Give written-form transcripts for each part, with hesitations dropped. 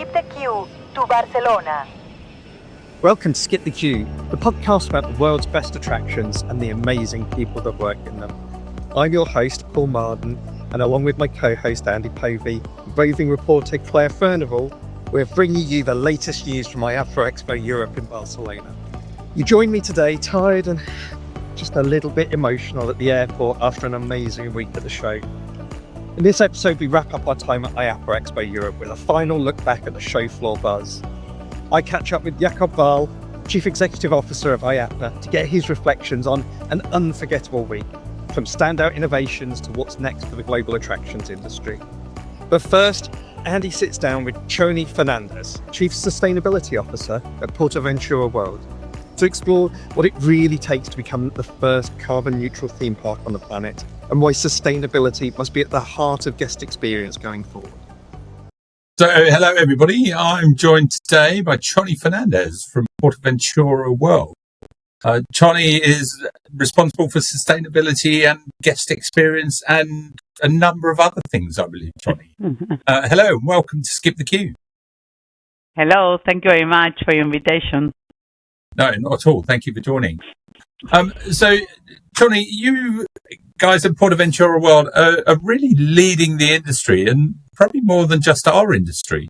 Skip the Queue to Barcelona. Welcome to Skip the Queue, the podcast about the world's best attractions and the amazing people that work in them. I'm your host, Paul Marden, and along with my co-host, Andy Povey, and roving reporter Claire Furnival, we're bringing you the latest news from IAAPA Expo Europe in Barcelona. You joined me today, tired and just a little bit emotional at the airport after an amazing week at the show. In this episode, we wrap up our time at IAAPA Expo Europe with a final look back at the show floor buzz. I catch up with Jakob Wahl, Chief Executive Officer of IAAPA, to get his reflections on an unforgettable week, from standout innovations to what's next for the global attractions industry. But first, Andy sits down with Choni Fernández, Chief Sustainability Officer at PortAventura World, to explore what it really takes to become the first carbon-neutral theme park on the planet and why sustainability must be at the heart of guest experience going forward. So, hello everybody. I'm joined today by Choni Fernández from PortAventura World. Choni is responsible for sustainability and guest experience and a number of other things, I believe, Choni. Hello and welcome to Skip the Queue. Hello, thank you very much for your invitation. No, not at all. Thank you for joining. So, Choni, you guys at PortAventura World are really leading the industry, and probably more than just our industry,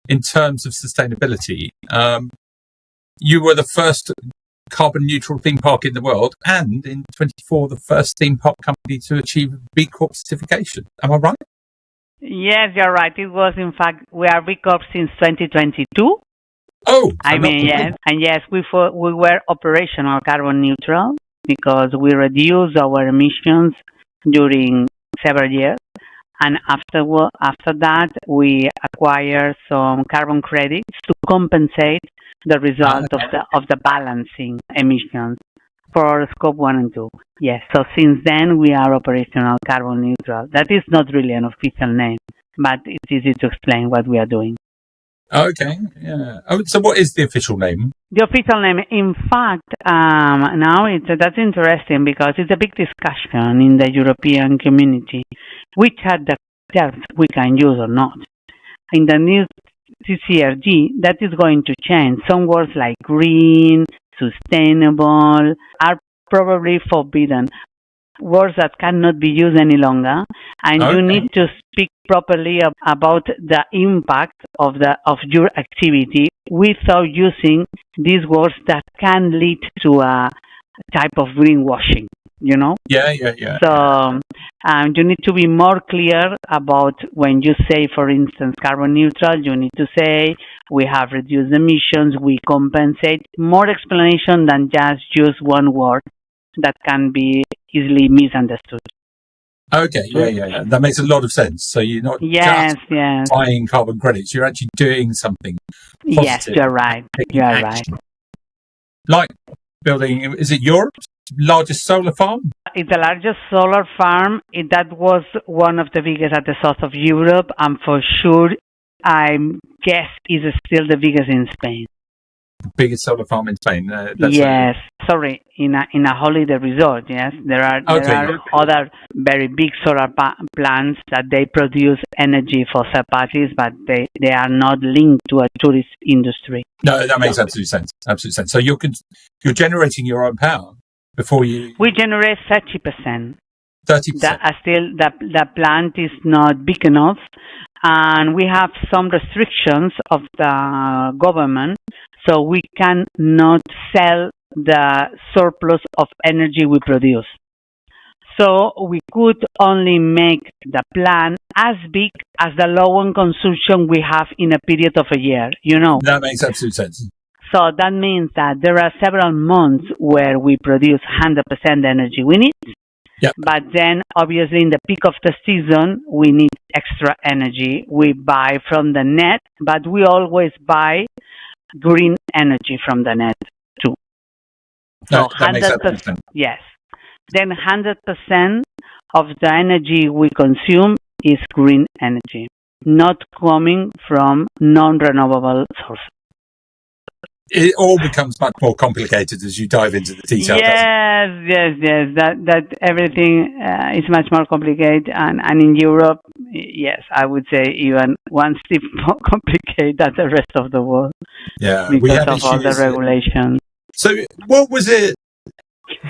in terms of sustainability. You were the first carbon neutral theme park in the world, and in 2024, the first theme park company to achieve B Corp Certification. Am I right? Yes, you're right. It was, in fact, we are B Corp since 2022. Oh, yes, we were operational carbon neutral because we reduced our emissions during several years, and after that we acquired some carbon credits to compensate the result of the balancing emissions for Scope 1 and 2. Yes, so since then we are operational carbon neutral. That is not really an official name, but it's easy to explain what we are doing. Okay, yeah. So what is the official name? The official name, in fact, now that's interesting because it's a big discussion in the European community, which are the terms we can use or not. In the new CCRG, that is going to change. Some words like green, sustainable are probably forbidden. Words that cannot be used any longer, and you need to speak properly about the impact of your activity without using these words that can lead to a type of greenwashing, you know? Yeah. So you need to be more clear about when you say, for instance, carbon neutral, you need to say we have reduced emissions, we compensate. More explanation than just use one word that can be easily misunderstood. Okay, yeah. That makes a lot of sense. So you're not just buying carbon credits, you're actually doing something positive. Yes, you're right. Like building, is it Europe's largest solar farm? It's the largest solar farm. That was one of the biggest at the south of Europe, and for sure, I guess is still the biggest in Spain. Biggest solar farm in Spain. In a holiday resort. Yes, there are other very big solar plants that they produce energy for third parties, but they are not linked to a tourist industry. No, that makes absolute sense. So you're generating your own power before you. We generate 30%. 30%. Still, the plant is not big enough, and we have some restrictions of the government. So we cannot sell the surplus of energy we produce. So we could only make the plant as big as the low on consumption we have in a period of a year, you know. That makes absolute sense. So that means that there are several months where we produce 100% energy we need. Yep. But then, obviously, in the peak of the season, we need extra energy. We buy from the net, but we always buy green energy from the net too. So 100%. Yes. Then 100% of the energy we consume is green energy, not coming from non-renewable sources. it all becomes much more complicated as you dive into the detail. Yes. That everything is much more complicated, and in Europe, yes, I would say even one step more complicated than the rest of the world. Yeah, because of all the regulations. So, what was it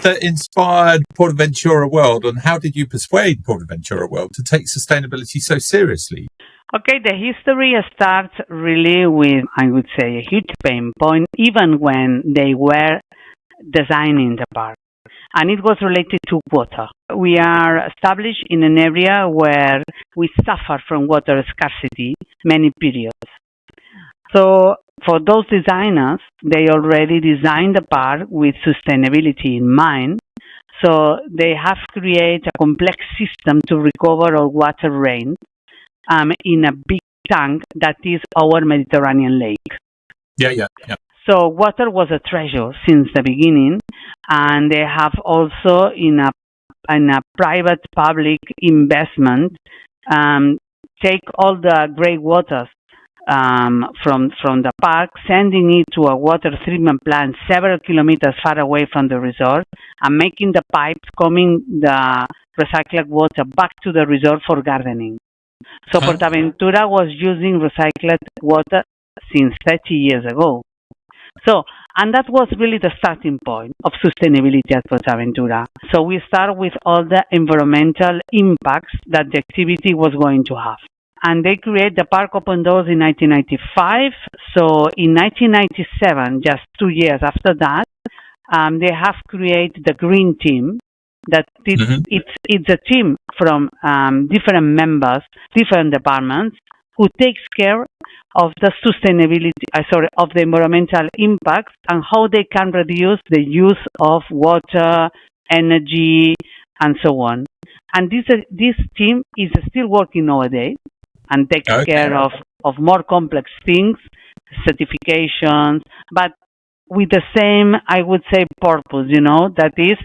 that inspired PortAventura World, and how did you persuade PortAventura World to take sustainability so seriously? Okay, the history starts really with, I would say, a huge pain point, even when they were designing the park. And it was related to water. We are established in an area where we suffer from water scarcity many periods. So for those designers, they already designed the park with sustainability in mind. So they have created a complex system to recover our water rain in a big tank that is our Mediterranean lake. Yeah. So water was a treasure since the beginning, and they have also in a private public investment take all the grey waters from the park, sending it to a water treatment plant several kilometers far away from the resort, and making the pipes coming the recycled water back to the resort for gardening. So PortAventura was using recycled water since 30 years ago. So, and that was really the starting point of sustainability at PortAventura. So we start with all the environmental impacts that the activity was going to have. And they create the park open doors in 1995. So in 1997, just 2 years after that, they have created the green team. That it's a team from different members, different departments, who takes care of the of the environmental impacts and how they can reduce the use of water, energy, and so on. And this team is still working nowadays and takes care of more complex things, certifications, but with the same, I would say, purpose, that is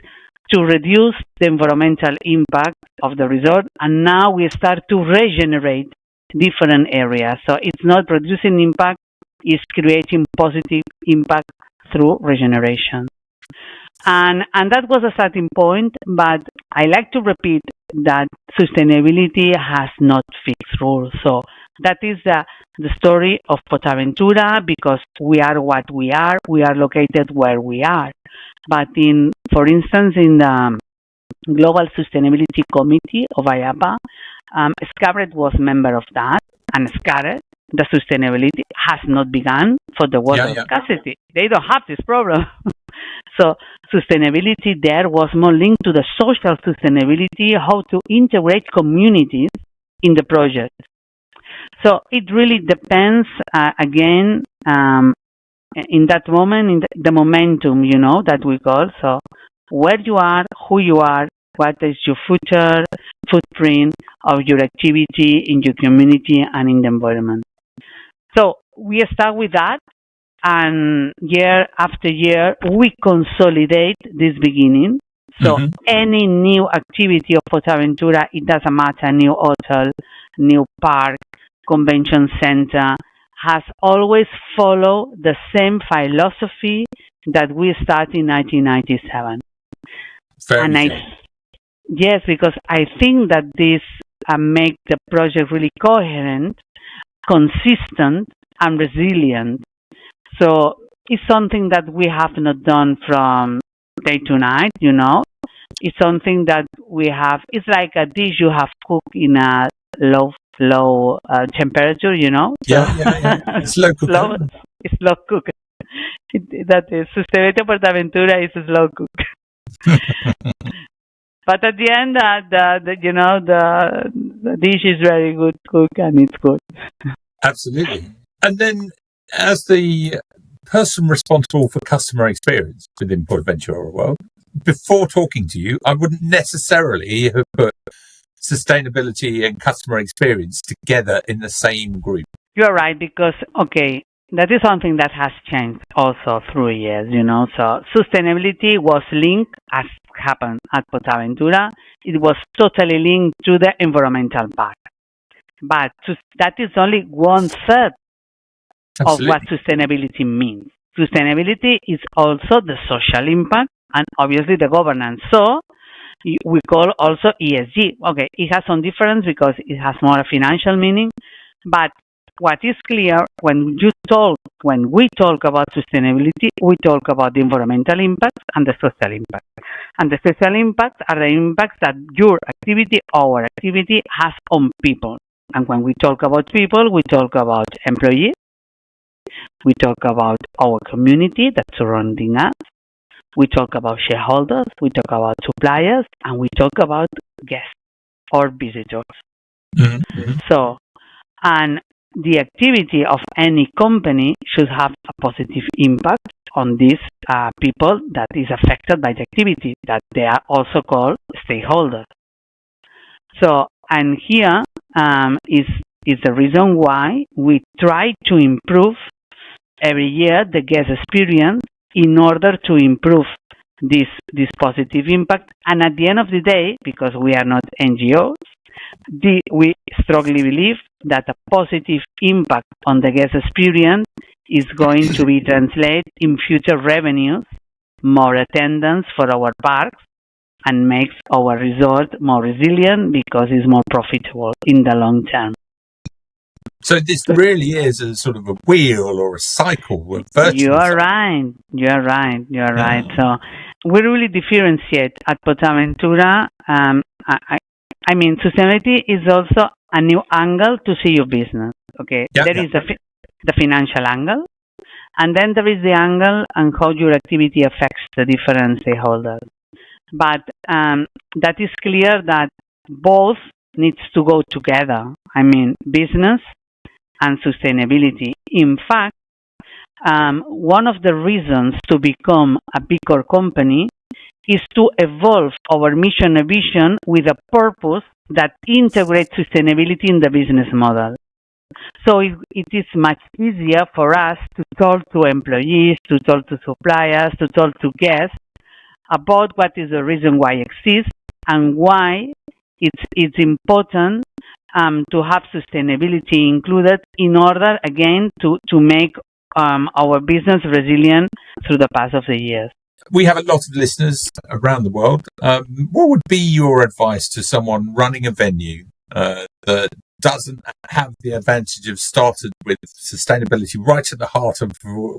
to reduce the environmental impact of the resort. And now we start to regenerate different areas. So it's not reducing impact, it's creating positive impact through regeneration. And that was a starting point, but I like to repeat that sustainability has not fixed rules. So that is the story of PortAventura, because we are what we are located where we are. But for instance, in the Global Sustainability Committee of IAAPA, Scarlett was member of that, and Scarlett, the sustainability has not begun for the water scarcity. They don't have this problem. So sustainability there was more linked to the social sustainability, how to integrate communities in the project. So it really depends, again, in that moment, in the momentum, that we call. So where you are, who you are, what is your footprint of your activity in your community and in the environment. So we start with that, and year after year, we consolidate this beginning. So any new activity of PortAventura, it doesn't matter, new hotel, new park, convention center, has always followed the same philosophy that we started in 1997. Yes, because I think that this makes the project really coherent, consistent, and resilient. So it's something that we have not done from day to night, It's something that we have. It's like a dish you have cooked in a low temperature, Yeah. It's slow cooking. It's slow cook. That is, Sustainability PortAventura is a slow cook. But at the end, the dish is very good cooked, and it's good. Absolutely. And then, as the person responsible for customer experience within PortAventura World, before talking to you, I wouldn't necessarily have put sustainability and customer experience together in the same group. You're right, because, that is something that has changed also through years, So sustainability was linked, as happened at PortAventura, it was totally linked to the environmental part. But that is only 1/3 of what sustainability means. Sustainability is also the social impact and obviously the governance. So we call also ESG. Okay, it has some difference because it has more financial meaning, but what is clear when we talk about sustainability, we talk about the environmental impacts and the social impacts. And the social impacts are the impacts that your activity, our activity, has on people. And when we talk about people, we talk about employees, we talk about our community that's surrounding us, we talk about shareholders, we talk about suppliers, and we talk about guests or visitors. Mm-hmm. So, and the activity of any company should have a positive impact on these people that is affected by the activity, that they are also called stakeholders. So, and here is the reason why we try to improve every year the guest experience in order to improve this positive impact. And at the end of the day, because we are not NGOs, we strongly believe that a positive impact on the guest experience is going to be translated in future revenues, more attendance for our parks, and makes our resort more resilient because it's more profitable in the long term. So this really is a sort of a wheel or a cycle. You are right. Right. So we really differentiate at PortAventura. I mean, sustainability is also a new angle to see your business. Okay, there is the financial angle, and then there is the angle on how your activity affects the different stakeholders. But that is clear that both needs to go together. I mean, business and sustainability. In fact, one of the reasons to become a B Corp company is to evolve our mission and vision with a purpose that integrates sustainability in the business model. So it is much easier for us to talk to employees, to talk to suppliers, to talk to guests about what is the reason why it exists and why it's important to have sustainability included in order, again, to make our business resilient through the path of the years. We have a lot of listeners around the world. What would be your advice to someone running a venue that doesn't have the advantage of started with sustainability right at the heart of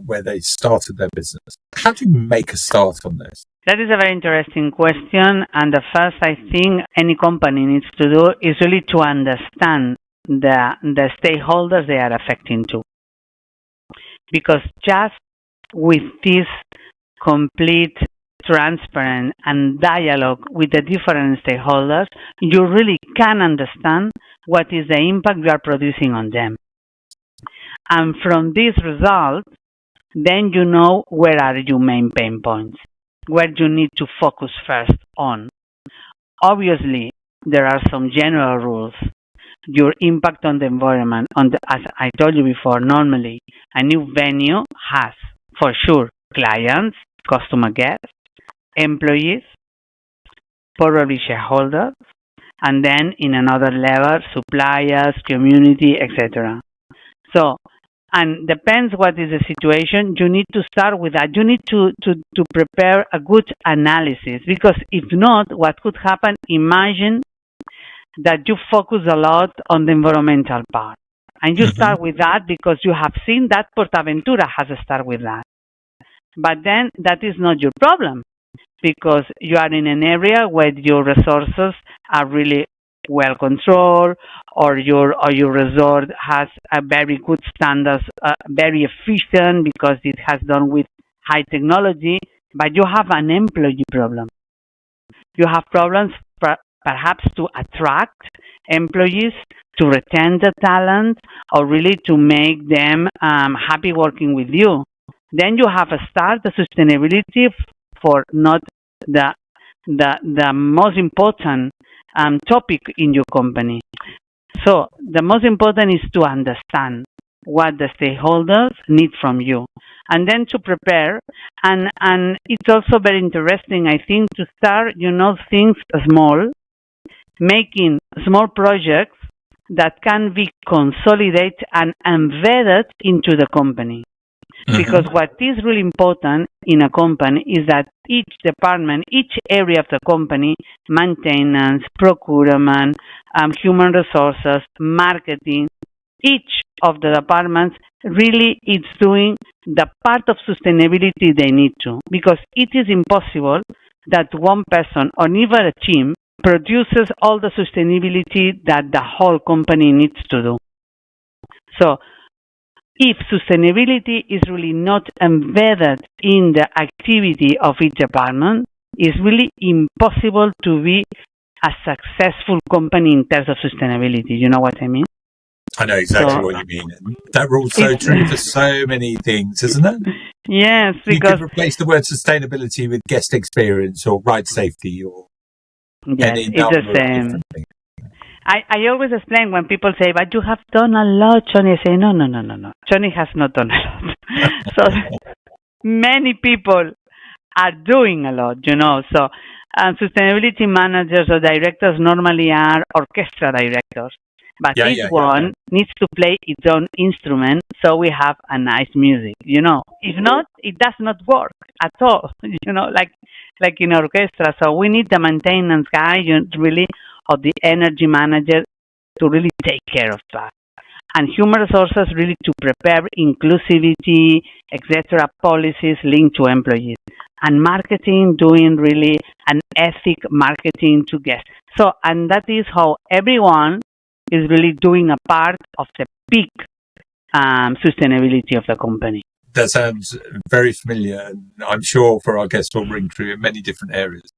where they started their business? How do you make a start on this? That is a very interesting question. And the first, I think, any company needs to do is really to understand the stakeholders they are affecting to. Because just with this complete, transparent, and dialogue with the different stakeholders, you really can understand what is the impact you are producing on them. And from this result, then you know where are your main pain points, where you need to focus first on. Obviously, there are some general rules. Your impact on the environment, as I told you before, normally a new venue has, for sure, clients, customer guests, employees, probably shareholders, and then in another level, suppliers, community, etc. So, and depends what is the situation, you need to start with that. You need to prepare a good analysis, because if not, what could happen, imagine that you focus a lot on the environmental part. And you start with that because you have seen that PortAventura has to start with that. But then that is not your problem, because you are in an area where your resources are really well controlled, or your resort has a very good standards, very efficient because it has done with high technology, but you have an employee problem. You have problems perhaps to attract employees, to retain the talent, or really to make them happy working with you. Then you have a start the sustainability for not the most important topic in your company. So the most important is to understand what the stakeholders need from you, and then to prepare. And it's also very interesting, I think, to start, things small, making small projects that can be consolidated and embedded into the company. Because what is really important in a company is that each department, each area of the company, maintenance, procurement, human resources, marketing, each of the departments really is doing the part of sustainability they need to. Because it is impossible that one person or even a team produces all the sustainability that the whole company needs to do. So if sustainability is really not embedded in the activity of each department, it's really impossible to be a successful company in terms of sustainability. You know what I mean? I know exactly what you mean. That rule's so true for so many things, isn't it? Yes, because you could replace the word sustainability with guest experience or ride safety or any it's number the of same. different things. I always explain when people say, but you have done a lot, Choni. I say, no. Choni has not done a lot. So many people are doing a lot, So sustainability managers or directors normally are orchestra directors. But each one needs to play its own instrument so we have a nice music, If not, it does not work at all, like in orchestra. So we need the maintenance guy, really, or the energy manager to really take care of that. And human resources really to prepare inclusivity, etc., policies linked to employees. And marketing doing really an ethic marketing to guests. So, and that is how everyone is really doing a part of the big sustainability of the company. That sounds very familiar, and I'm sure for our guests will ring true in many different areas.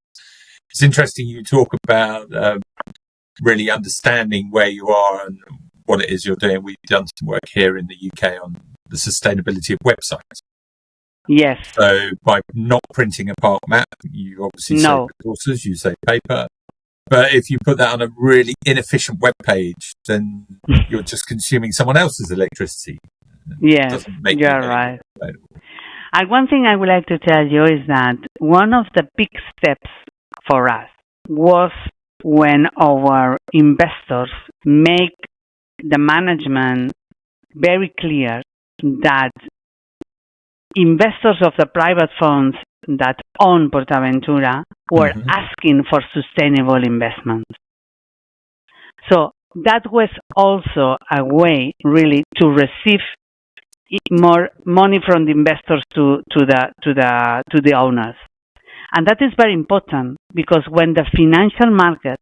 It's interesting you talk about really understanding where you are and what it is you're doing. We've done some work here in the UK on the sustainability of websites. Yes. So by not printing a park map, you obviously save resources, you save paper. But if you put that on a really inefficient web page, then you're just consuming someone else's electricity. Yes, you're right. And one thing I would like to tell you is that one of the big steps for us was when our investors make the management very clear that investors of the private funds that own PortAventura were asking for sustainable investments. So that was also a way really to receive more money from the investors to the owners. And that is very important because when the financial market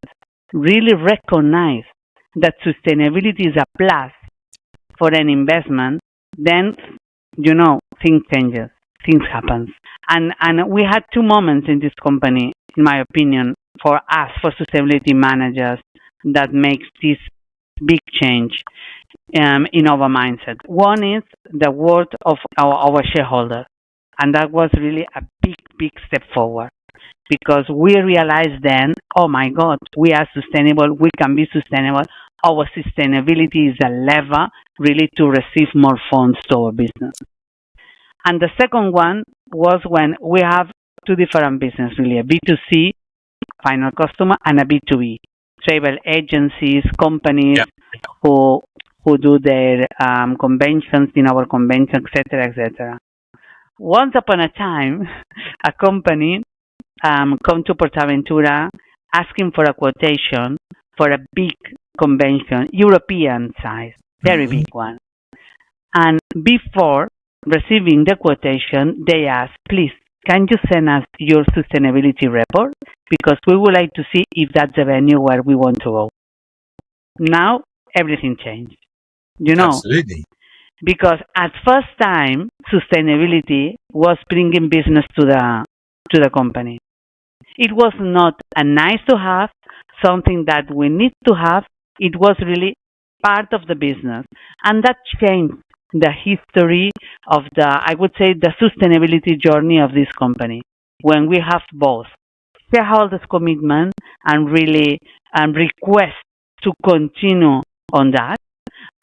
really recognize that sustainability is a plus for an investment, then, things changes, things happen. And we had two moments in this company, in my opinion, for us, for sustainability managers, that makes this big change in our mindset. One is the word of our shareholders. And that was really a big step forward. Because we realized then, oh my God, we are sustainable, we can be sustainable. Our sustainability is a lever really to receive more funds to our business. And the second one was when we have two different businesses, really, a B2C, final customer, and a B2B. Travel agencies, companies who do their conventions in our convention, etc., etc. Once upon a time, a company come to PortAventura asking for a quotation for a big convention, European size, very big one. And before receiving the quotation, they asked, please, can you send us your sustainability report? Because we would like to see if that's the venue where we want to go. Now, everything changed. Absolutely. Because at first time, sustainability was bringing business to the company. It was not a nice to have, something that we need to have. It was really part of the business. And that changed the history of I would say, the sustainability journey of this company. When we have both shareholders' commitment and really request to continue on that.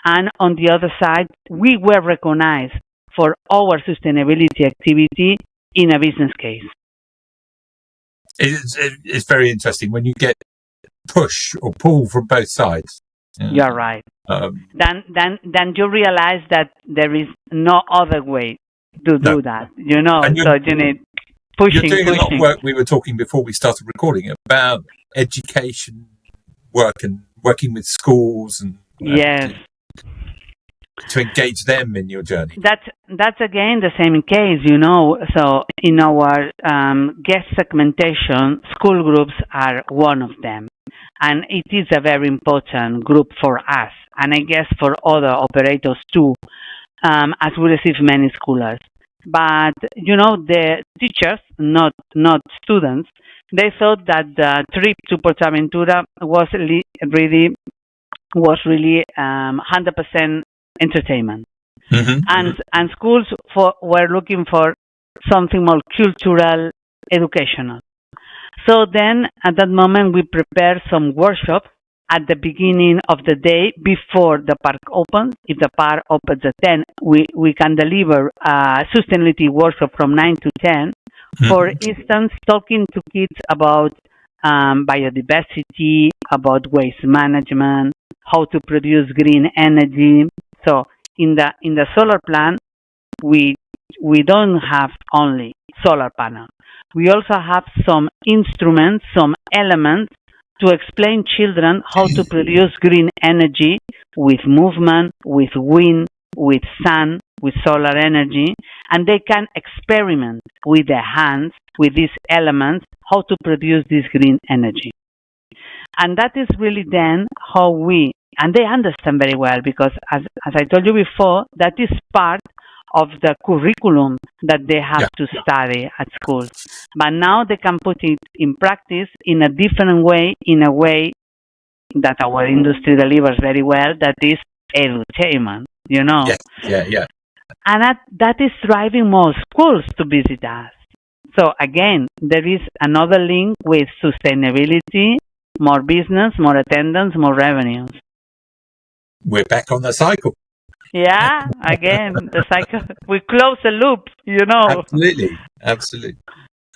And on the other side, we were recognized for our sustainability activity in a business case. It's very interesting when you get push or pull from both sides. You're right. Then you realize that there is no other way to No. do that, you know. And So you need pushing. You're doing a lot of work. We were talking before we started recording about education work and working with schools and Yes. to engage them in your journey. That's again the same case, you know. So in our guest segmentation, school groups are one of them, and it is a very important group for us, and I guess for other operators too, as we receive many schoolers. But you know, the teachers, not students, they thought that the trip to PortAventura was really 100% entertainment. Mm-hmm. And schools were looking for something more cultural, educational. So then, at that moment, we prepared some workshops at the beginning of the day before the park opens. If the park opens at 10, we can deliver a sustainability workshop from 9 to 10. Mm-hmm. For instance, talking to kids about biodiversity, about waste management, how to produce green energy. So in the solar plant, we don't have only solar panels. We also have some instruments, some elements to explain children how to produce green energy with movement, with wind, with sun, with solar energy, and they can experiment with their hands, with these elements, how to produce this green energy. And that is really then how and they understand very well, because as I told you before, that is part of the curriculum that they have to study at schools. But now they can put it in practice in a different way, in a way that our industry delivers very well, that is edutainment, you know. Yeah. And that is driving more schools to visit us. So again, there is another link with sustainability, more business, more attendance, more revenues. We're back on the cycle. Yeah, again, the cycle. We close the loop, you know. Absolutely.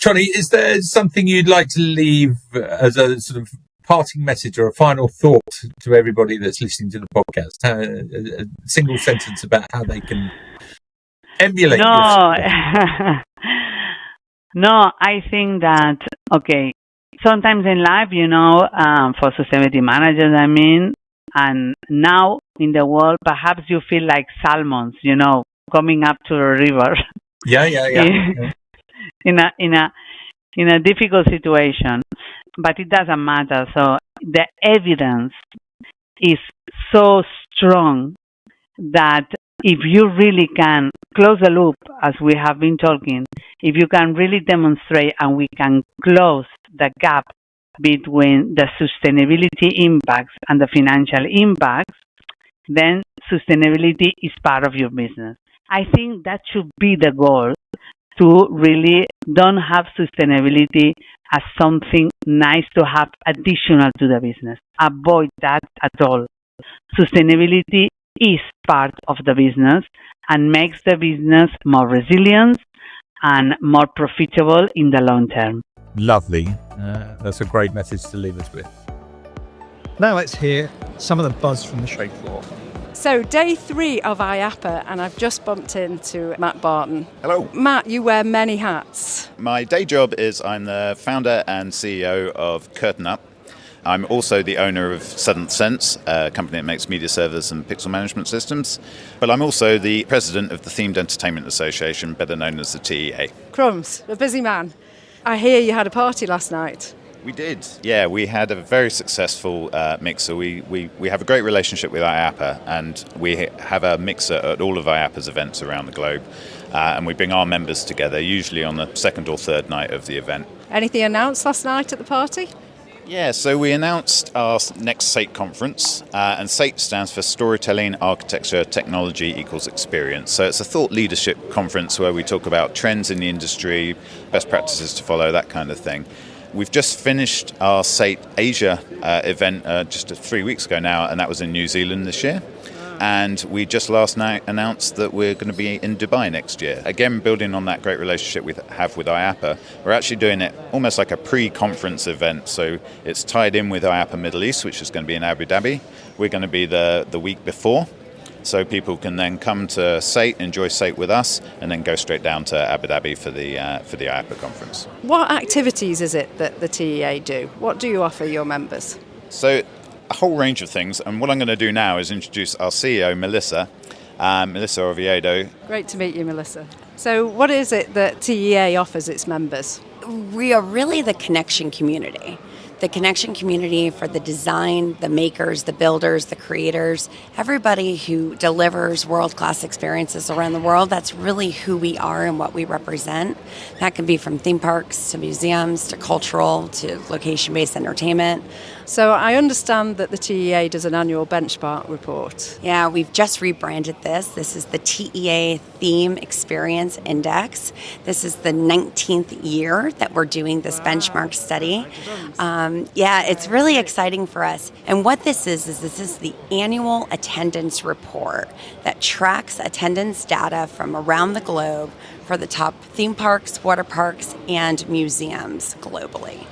Choni, is there something you'd like to leave as a sort of parting message or a final thought to everybody that's listening to the podcast? A single sentence about how they can emulate your No, I think that, okay, sometimes in life, you know, for sustainability managers, I mean, and now in the world, perhaps you feel like salmons, you know, coming up to a river. Yeah. in a difficult situation, but it doesn't matter. So the evidence is so strong that if you really can close the loop, as we have been talking, if you can really demonstrate and we can close the gap between the sustainability impacts and the financial impacts, then sustainability is part of your business. I think that should be the goal, to really don't have sustainability as something nice to have additional to the business. Avoid that at all. Sustainability is part of the business and makes the business more resilient and more profitable in the long term. Lovely. That's a great message to leave us with. Now let's hear some of the buzz from the show floor. So day 3 of IAAPA, and I've just bumped into Matt Barton. Hello. Matt, you wear many hats. My day job is I'm the founder and CEO of Curtain Up. I'm also the owner of Seventh Sense, a company that makes media servers and pixel management systems. But I'm also the president of the Themed Entertainment Association, better known as the TEA. Crumbs, a busy man. I hear you had a party last night. We did. Yeah, we had a very successful mixer. We have a great relationship with IAAPA, and we have a mixer at all of IAAPA's events around the globe. And we bring our members together, usually on the second or third night of the event. Anything announced last night at the party? Yeah, so we announced our next SATE conference, and SATE stands for Storytelling, Architecture, Technology equals Experience. So it's a thought leadership conference where we talk about trends in the industry, best practices to follow, that kind of thing. We've just finished our SATE Asia event just 3 weeks ago now, and that was in New Zealand this year. And we just last night announced that we're going to be in Dubai next year. Again, building on that great relationship we have with IAAPA, we're actually doing it almost like a pre-conference event. So it's tied in with IAAPA Middle East, which is going to be in Abu Dhabi. We're going to be the week before. so people can then come to SATE, enjoy SATE with us, and then go straight down to Abu Dhabi for the IAAPA conference. What activities is it that the TEA do? What do you offer your members? So a whole range of things, and what I'm going to do now is introduce our CEO, Melissa Oviedo. Great to meet you, Melissa. So what is it that TEA offers its members? We are really the connection community. The connection community for the design, the makers, the builders, the creators, everybody who delivers world-class experiences around the world. That's really who we are and what we represent. That can be from theme parks to museums to cultural to location-based entertainment. So I understand that the TEA does an annual benchmark report. Yeah, we've just rebranded this. This is the TEA Theme Experience Index. This is the 19th year that we're doing this benchmark study. It's really exciting for us. And what this is this is the annual attendance report that tracks attendance data from around the globe for the top theme parks, water parks, and museums globally.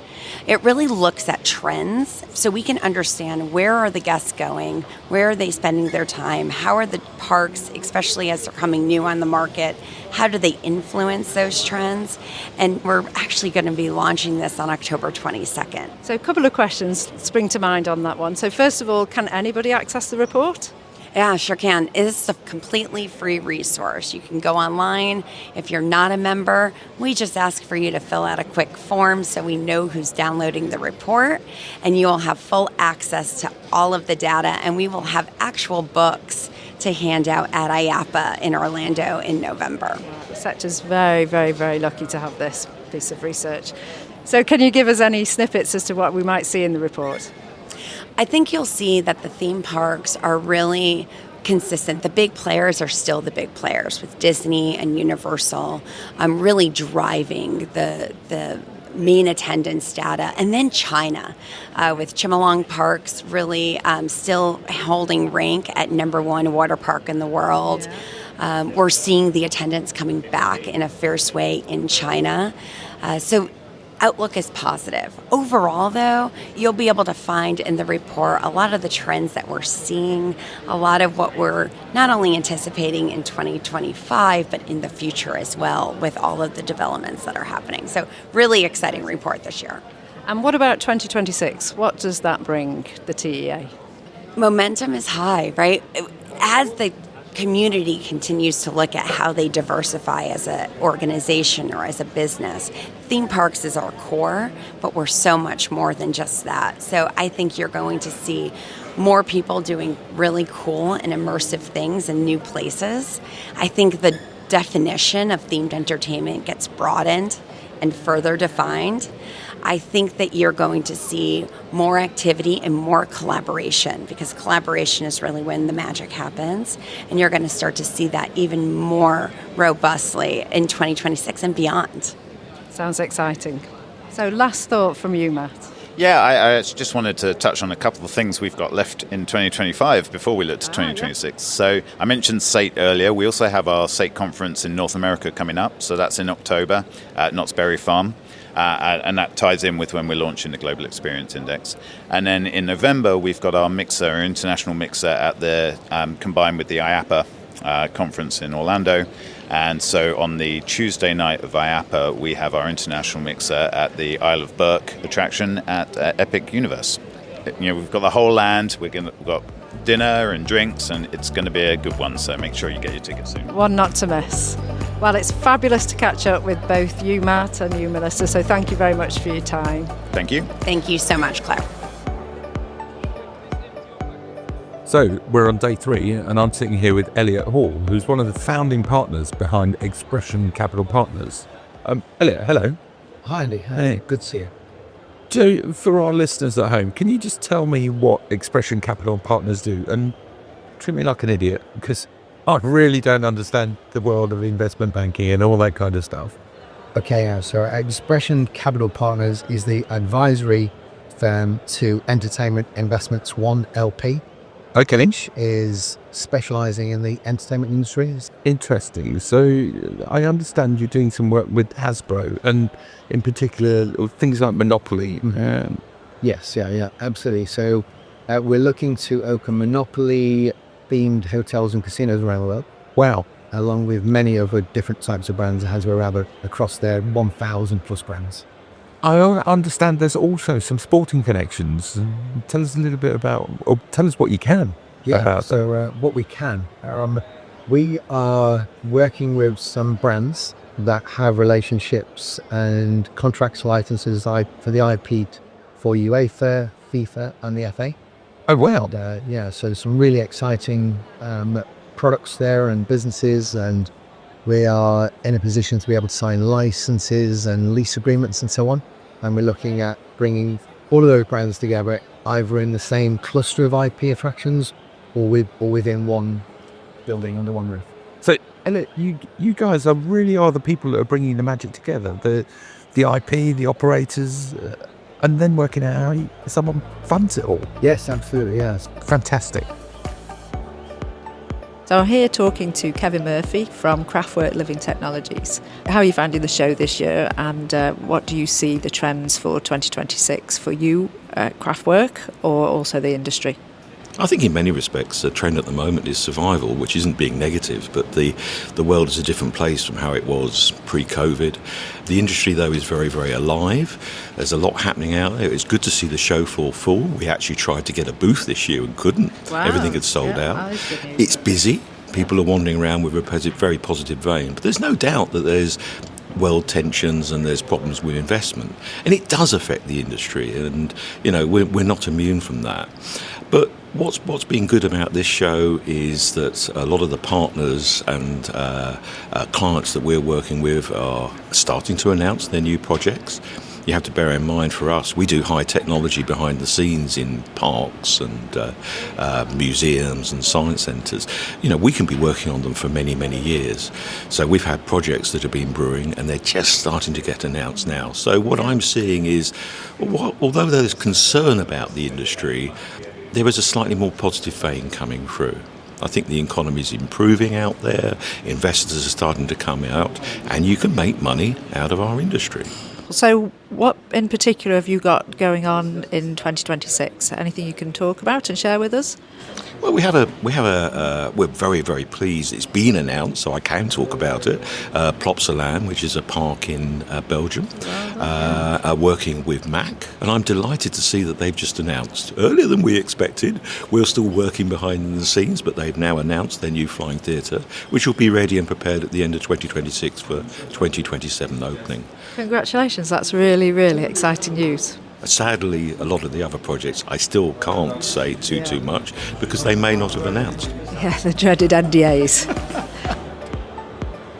It really looks at trends so we can understand where are the guests going, where are they spending their time, how are the parks, especially as they're coming new on the market, how do they influence those trends? And we're actually going to be launching this on October 22nd. So a couple of questions spring to mind on that one. So first of all, can anybody access the report? Yeah, sure can. It's a completely free resource. You can go online. If you're not a member, we just ask for you to fill out a quick form so we know who's downloading the report, and you will have full access to all of the data, and we will have actual books to hand out at IAAPA in Orlando in November. The sector's very, very, very lucky to have this piece of research. So can you give us any snippets as to what we might see in the report? I think you'll see that the theme parks are really consistent. The big players are still the big players, with Disney and Universal really driving the main attendance data. And then China, with Chimelong Parks really still holding rank at number one water park in the world. Yeah. We're seeing the attendance coming back in a fierce way in China. So outlook is positive. Overall, though, you'll be able to find in the report a lot of the trends that we're seeing, a lot of what we're not only anticipating in 2025, but in the future as well, with all of the developments that are happening. So really exciting report this year. And what about 2026? What does that bring the TEA? Momentum is high, right? As the community continues to look at how they diversify as an organization or as a business. Theme parks is our core, but we're so much more than just that. So I think you're going to see more people doing really cool and immersive things in new places. I think the definition of themed entertainment gets broadened and further defined. I think that you're going to see more activity and more collaboration, because collaboration is really when the magic happens, and you're going to start to see that even more robustly in 2026 and beyond. Sounds exciting. So last thought from you, Matt. Yeah, I just wanted to touch on a couple of things we've got left in 2025 before we look to 2026. Yeah. So I mentioned SATE earlier. We also have our SATE conference in North America coming up. So that's in October at Knott's Berry Farm. And that ties in with when we're launching the Global Experience Index. And then in November, we've got our mixer, our international mixer at the combined with the IAAPA conference in Orlando. And so on the Tuesday night of IAAPA, we have our international mixer at the Isle of Berk attraction at Epic Universe. We've got the whole land. We've got dinner and drinks, and it's going to be a good one. So make sure you get your tickets soon. One not to miss. Well, it's fabulous to catch up with both you, Matt, and you, Melissa. So thank you very much for your time. Thank you. Thank you so much, Claire. So we're on day 3, and I'm sitting here with Elliot Hall, who's one of the founding partners behind Expression Capital Partners. Elliot, hello. Hi, Andy. Hey. Good to see you. So for our listeners at home, can you just tell me what Expression Capital Partners do, and treat me like an idiot, because I really don't understand the world of investment banking and all that kind of stuff. Okay, so Expression Capital Partners is the advisory firm to Entertainment Investments 1 LP. Okay. Which is specialising in the entertainment industry. Interesting. So I understand you're doing some work with Hasbro, and in particular things like Monopoly. Yes, yeah, absolutely. So we're looking to open Monopoly themed hotels and casinos around the world. Wow. Along with many other different types of brands, Hasbro across their 1,000 plus brands. I understand there's also some sporting connections. Tell us a little bit about, or tell us what you can. Yeah, so what we can. We are working with some brands that have relationships and contracts licenses for the IP for UEFA, FIFA and the FA. Oh, wow. And, so some really exciting products there and businesses, and we are in a position to be able to sign licenses and lease agreements and so on. And we're looking at bringing all of those brands together, either in the same cluster of IP attractions or within one building under one roof. So, Elliot, you guys are the people that are bringing the magic together, the IP, the operators, and then working out how someone funds it all. Yes, absolutely, yes. Fantastic. So I'm here talking to Kevin Murphy from Craftwork Living Technologies. How are you finding the show this year, and what do you see the trends for 2026 for you at Craftwork or also the industry? I think in many respects the trend at the moment is survival, which isn't being negative, but the world is a different place from how it was pre-COVID. The industry, though, is very, very alive. There's a lot happening out there. It's good to see the show floor full. We actually tried to get a booth this year and couldn't. Wow. Everything had sold out. It's busy. People are wandering around with a very positive vein. But there's no doubt that there's world tensions and there's problems with investment. And it does affect the industry. And, we're not immune from that. But what's been good about this show is that a lot of the partners and clients that we're working with are starting to announce their new projects. You have to bear in mind, for us, we do high technology behind the scenes in parks and museums and science centres. We can be working on them for many, many years. So we've had projects that have been brewing and they're just starting to get announced now. So what I'm seeing is, although there's concern about the industry, there is a slightly more positive vein coming through. I think the economy is improving out there, investors are starting to come out, and you can make money out of our industry. So what in particular have you got going on in 2026? Anything you can talk about and share with us? Well, we're very, very pleased. It's been announced, so I can talk about it. Plopsaland, which is a park in Belgium, working with MAC, and I'm delighted to see that they've just announced, earlier than we expected. We're still working behind the scenes, but they've now announced their new flying theatre, which will be ready and prepared at the end of 2026 for 2027 opening. Congratulations, that's really, really exciting news. Sadly, a lot of the other projects I still can't say too much because they may not have announced. Yeah, the dreaded NDAs.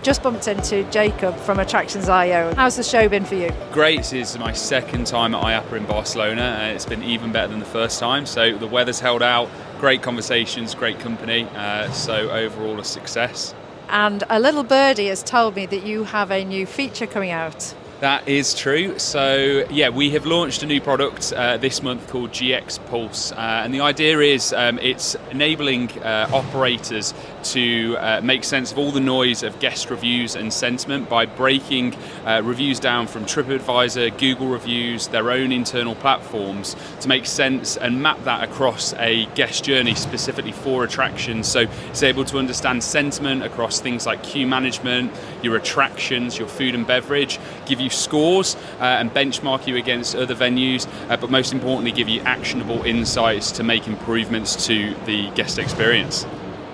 Just bumped into Jacob from Attractions.io. How's the show been for you? Great. This is my second time at IAAPA in Barcelona, and it's been even better than the first time. So the weather's held out, great conversations, great company, so overall a success. And a little birdie has told me that you have a new feature coming out. That is true. So, we have launched a new product this month called GX Pulse. And the idea is it's enabling operators to make sense of all the noise of guest reviews and sentiment by breaking reviews down from TripAdvisor, Google reviews, their own internal platforms to make sense and map that across a guest journey specifically for attractions. So it's able to understand sentiment across things like queue management, your attractions, your food and beverage, give you scores and benchmark you against other venues, but most importantly give you actionable insights to make improvements to the guest experience.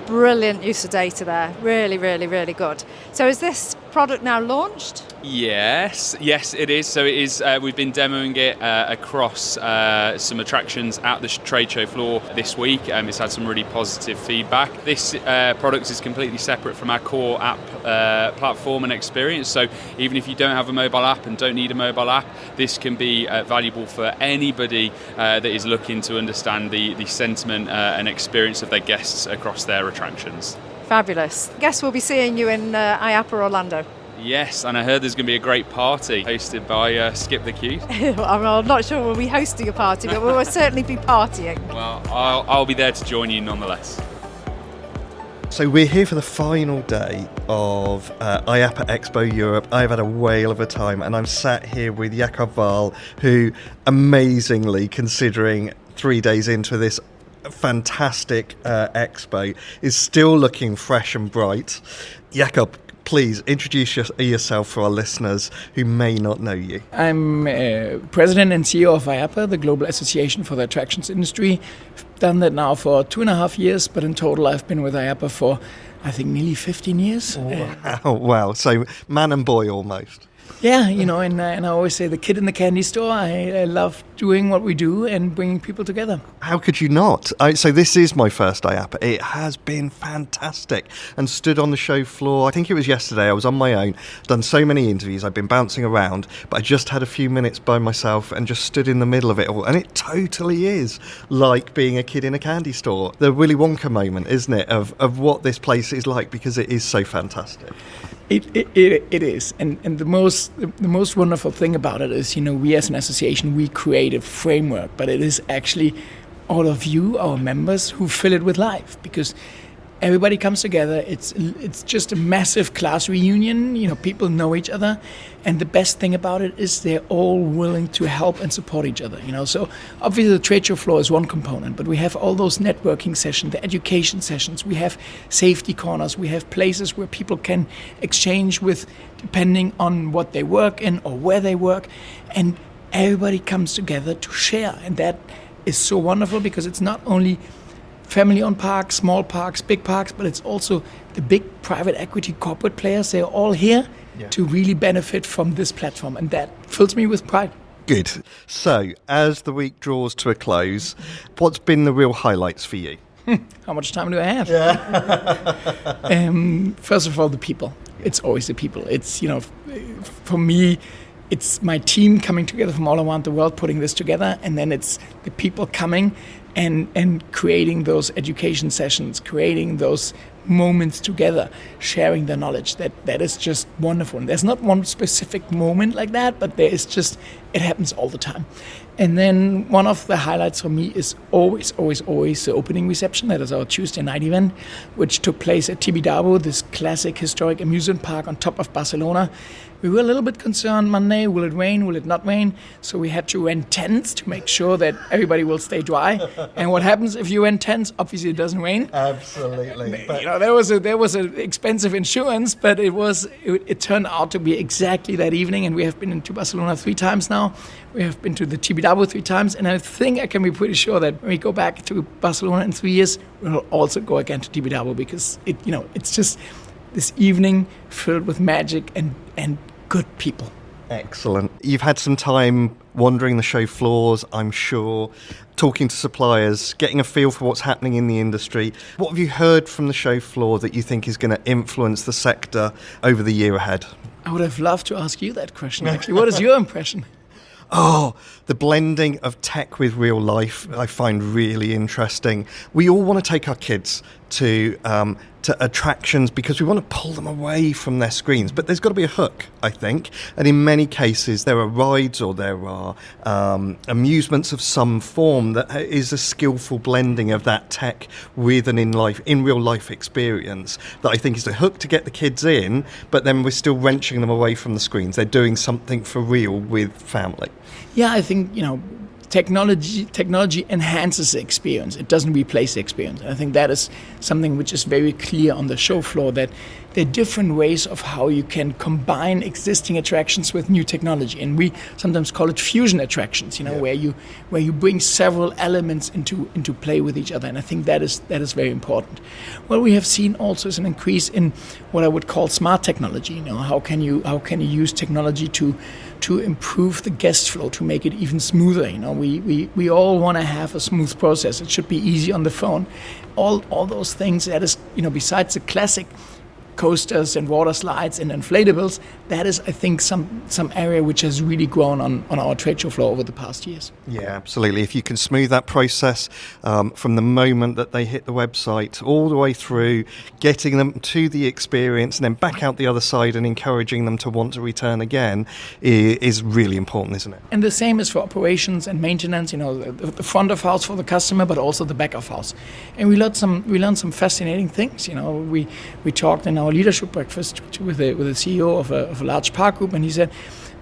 Brilliant use of data there. Really, really, really good. So is this product now launched? Yes, it is. So it is. We've been demoing it across some attractions at the trade show floor this week. It's had some really positive feedback. This product is completely separate from our core app platform and experience. So even if you don't have a mobile app and don't need a mobile app, this can be valuable for anybody that is looking to understand the sentiment and experience of their guests across their attractions. Fabulous. Guess we'll be seeing you in IAAPA Orlando. Yes, and I heard there's going to be a great party hosted by Skip the Queue. I'm not sure we'll be hosting a party, but we'll certainly be partying. Well, I'll be there to join you nonetheless. So we're here for the final day of IAAPA Expo Europe. I've had a whale of a time, and I'm sat here with Jakob Wahl, who, amazingly, considering 3 days into this fantastic expo is still looking fresh and bright. Jakob, please introduce yourself for our listeners who may not know you. I'm President and CEO of IAAPA, the Global Association for the Attractions Industry. I've done that now for 2.5 years, but in total I've been with IAAPA for, I think, nearly 15 years. Wow. So man and boy almost. Yeah, and I always say the kid in the candy store. I love doing what we do and bringing people together. How could you not? So this is my first IAAPA. It has been fantastic, and stood on the show floor. I think it was yesterday. I was on my own, done so many interviews. I've been bouncing around, but I just had a few minutes by myself and just stood in the middle of it all. And it totally is like being a kid in a candy store. The Willy Wonka moment, isn't it, of what this place is like, because it is so fantastic. It is, and the most wonderful thing about it is, we as an association, we create a framework, but it is actually all of you, our members, who fill it with life, because everybody comes together. It's just a massive class reunion. People know each other, and the best thing about it is they're all willing to help and support each other. So obviously the trade show floor is one component, but we have all those networking sessions, the education sessions. We have safety corners. We have places where people can exchange with, depending on what they work in or where they work, and everybody comes together to share, and that is so wonderful, because it's not only family-owned parks, small parks, big parks, but it's also the big private equity corporate players. They're all here to really benefit from this platform, and that fills me with pride. Good. So, as the week draws to a close, what's been the real highlights for you? How much time do I have? First of all, the people. It's always the people. It's, for me, it's my team coming together from all around the world, putting this together, and then it's the people coming and creating those education sessions, creating those moments together, sharing the knowledge. That is just wonderful. And there's not one specific moment like that, but there is just, it happens all the time. And then one of the highlights for me is always the opening reception. That is our Tuesday night event, which took place at Tibidabo, this classic historic amusement park on top of Barcelona. We were a little bit concerned Monday, will it rain, will it not rain? So we had to rent tents to make sure that everybody will stay dry. And what happens if you rent tents? Obviously it doesn't rain. Absolutely. There was an expensive insurance, but it turned out to be exactly that evening. And we have been into Barcelona 3 times now. We have been to the Tibidabo 3 times. And I think I can be pretty sure that when we go back to Barcelona in 3 years, we'll also go again to Tibidabo, because it's just this evening filled with magic and good people. Excellent. You've had some time wandering the show floors, I'm sure, talking to suppliers, getting a feel for what's happening in the industry. What have you heard from the show floor that you think is going to influence the sector over the year ahead? I would have loved to ask you that question, actually. What is your impression? Oh, the blending of tech with real life I find really interesting. We all want to take our kids to attractions because we want to pull them away from their screens, but there's got to be a hook, I think. And in many cases, there are rides or there are amusements of some form that is a skillful blending of that tech with an in real life experience that I think is the hook to get the kids in, but then we're still wrenching them away from the screens. They're doing something for real with family. Yeah, I think, technology enhances the experience. It doesn't replace the experience. And I think that is something which is very clear on the show floor, that there are different ways of how you can combine existing attractions with new technology. And we sometimes call it fusion attractions, where you bring several elements into play with each other. And I think that is very important. What we have seen also is an increase in what I would call smart technology. How can you use technology to improve the guest flow, to make it even smoother? We all want to have a smooth process. It should be easy on the phone. All those things, that is, besides the classic coasters and water slides and inflatables, that is, I think, some area which has really grown on our trade show floor over the past years. Yeah, absolutely. If you can smooth that process from the moment that they hit the website all the way through, getting them to the experience and then back out the other side and encouraging them to want to return again is really important, isn't it? And the same is for operations and maintenance, the front of house for the customer, but also the back of house. And we learned some fascinating things. We talked in our leadership breakfast with the CEO of a large park group, and he said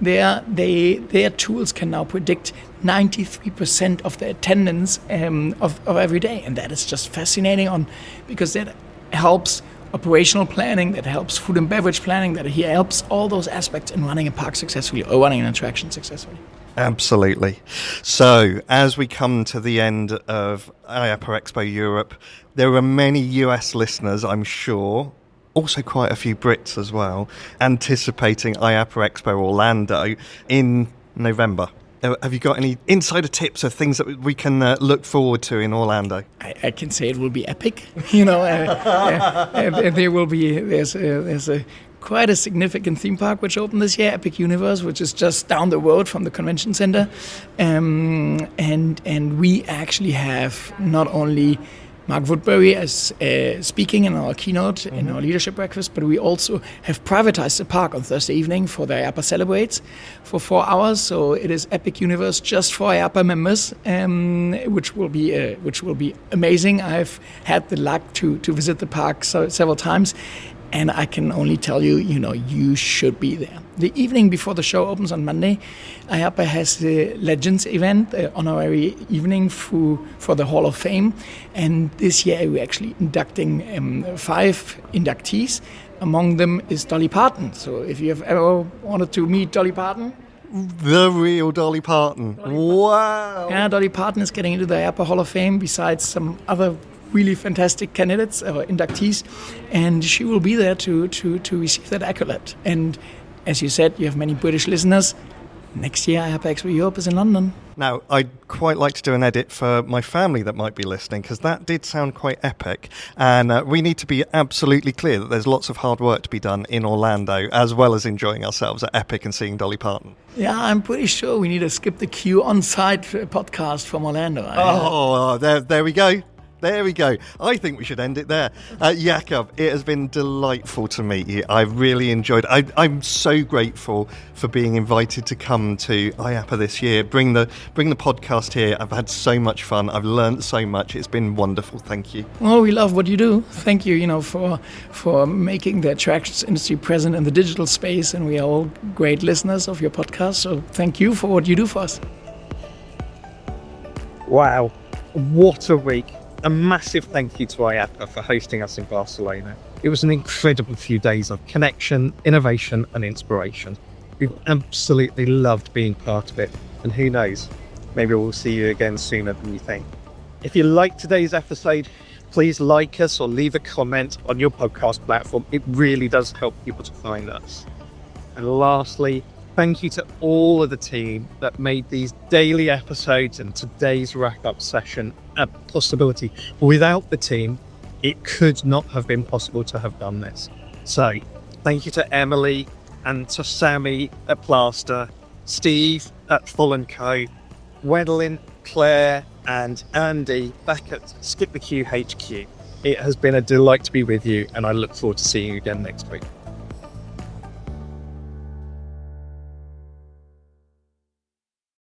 their tools can now predict 93% of the attendance of every day, and that is just fascinating because that helps operational planning, that helps food and beverage planning, that helps all those aspects in running a park successfully or running an attraction successfully. Absolutely. So, as we come to the end of IAAPA Expo Europe, there are many US listeners, I'm sure, also quite a few Brits as well, anticipating IAAPA Expo Orlando in November. Have you got any insider tips of things that we can look forward to in Orlando? I can say it will be epic. There will be there's quite a significant theme park which opened this year, Epic Universe, which is just down the road from the convention center, and we actually have not only Mark Woodbury as speaking in our keynote, in our leadership breakfast, but we also have privatized the park on Thursday evening for the IAAPA Celebrates for 4 hours. So it is Epic Universe just for IAAPA members, which will be amazing. I've had the luck to visit the park several times, and I can only tell you, you should be there. The evening before the show opens on Monday, IAAPA has the Legends event, the honorary evening for the Hall of Fame. And this year we're actually inducting 5 inductees. Among them is Dolly Parton. So if you have ever wanted to meet Dolly Parton, the real Dolly Parton. Wow. Yeah, Dolly Parton is getting into the IAAPA Hall of Fame besides some other really fantastic candidates or inductees, and she will be there to receive that accolade. And as you said, you have many British listeners. Next year, IAAPA Expo Europe is in London. Now, I'd quite like to do an edit for my family that might be listening, because that did sound quite epic. And we need to be absolutely clear that there's lots of hard work to be done in Orlando, as well as enjoying ourselves at Epic and seeing Dolly Parton. Yeah, I'm pretty sure we need a Skip the Queue on-site podcast from Orlando. There we go. There we go. I think we should end it there. Jakob, it has been delightful to meet you. I've really enjoyed it. I'm so grateful for being invited to come to IAAPA this year. Bring the podcast here. I've had so much fun. I've learned so much. It's been wonderful. Thank you. Well, we love what you do. Thank you, for making the attractions industry present in the digital space, and we are all great listeners of your podcast. So thank you for what you do for us. Wow, what a week. A massive thank you to IAAPA for hosting us in Barcelona. It was an incredible few days of connection, innovation and inspiration. We've absolutely loved being part of it, and who knows, maybe we'll see you again sooner than you think. If you liked today's episode, please like us or leave a comment on your podcast platform. It really does help people to find us. And lastly, thank you to all of the team that made these daily episodes and today's wrap-up session a possibility. Without the team, it could not have been possible to have done this. So, thank you to Emily and to Sammy at Plaster, Steve at Full & Co, Gwendolyn, Claire and Andy back at Skip the Queue HQ. It has been a delight to be with you, and I look forward to seeing you again next week.